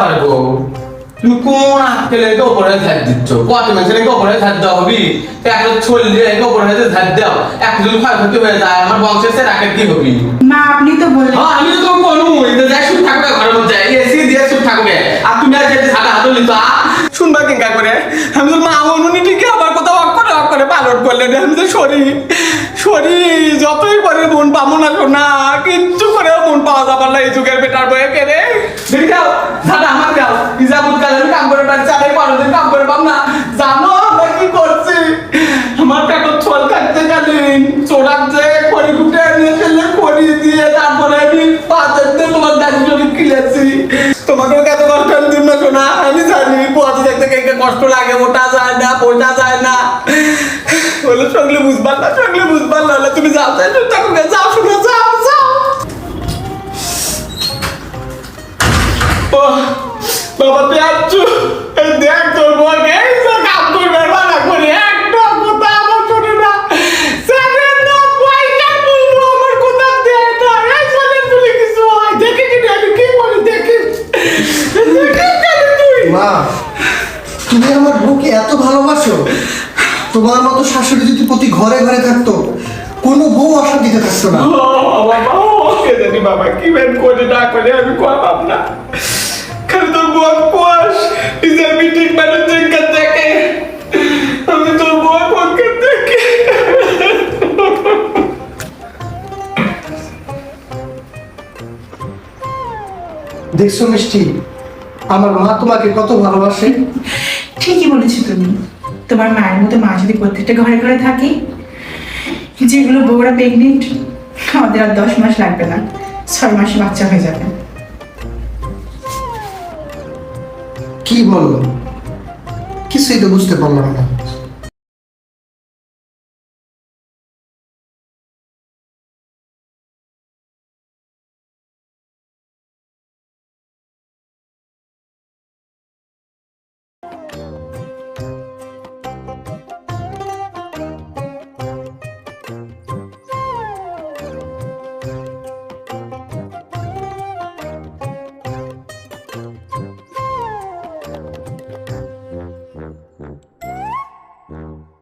পারবো তুমি কোন আজকাল ওপরে ধার দিচ্ছ কত মানুষের ওপরে ধার দেওয়া হবি একটা চললে ওপরে ধার দাও একটা যদি ক্ষয়ক্ষতি হয়ে যায় আমার বংশের সে রাখের কি হবি মা আপনি তো বললেন হ্যাঁ আমি তো কোনো যাই সুখ থাকবে ঘরের মধ্যে এসি দিয়ে সুখ থাকবে আর তুমি আর যেতে সাদা হাত লিতো শুনবা কিংকা করে আমি তো মা অনুনি ঠিকই আমার কথা অক করে পালন করলেন আমি তো সরি যতই করে মন পাবো না শোনা কিচ্ছু করে মন পাওয়া যাবার না এই যুগের বেটার বয়ে কেড়ে দেখি যাও দাদা আমার যাও ইজাবুত কালের কাম করে পারছি আর এই পরের কাম করে পাব না জানো আমরা কি করছি আমার পেটত ছল কাটতে গেলেন চোরাক যে খড়ি গুটে নিয়ে ফেললে খড়ি দিয়ে তারপরে আমি পাতের দিয়ে তোমার দাড়ি জড়ি কিলেছি তোমাকে কত কষ্ট আমি দিব না শোনা আমি জানি পথে দেখতে কে কষ্ট লাগে ওটা যায় না বইটা যায় না বলে সঙ্গে বুঝবার না হলে তুমি যাও তাই তখন যাও শুনে যাও বাবা তুই আসছু দেখ তোর বকে কাম করবে না করে একটা কথা আমার শুনে না সেভেন না পয়সা বলবো আমার কথা দেয় না এই চলে তুই কিছু হয় দেখে কি আমি কি বলি দেখে তুই মা তুমি আমার বউকে এত ভালোবাসো তোমার মতো শাশুড়ি যদি প্রতি ঘরে ঘরে থাকতো কোনো বউ অশান্তিতে থাকতো না বাবা কি বেন করে না করে আমি করলাম না খালি তোর বউ কোয়াস নিজের মিটিং মানে দেখে আমি তোর বউ পক্ষে দেখে দেখছো মিষ্টি আমার মা তোমাকে কত ভালোবাসে ঠিকই বলেছো তুমি তোমার মায়ের মতো মা যদি প্রত্যেকটা ঘরে ঘরে থাকে যেগুলো বউরা প্রেগনেন্ট আমাদের আর 10 মাস লাগবে না 6 মাসে বাচ্চা হয়ে যাবে কি বললো কিছুই তো বুঝতে পারলাম না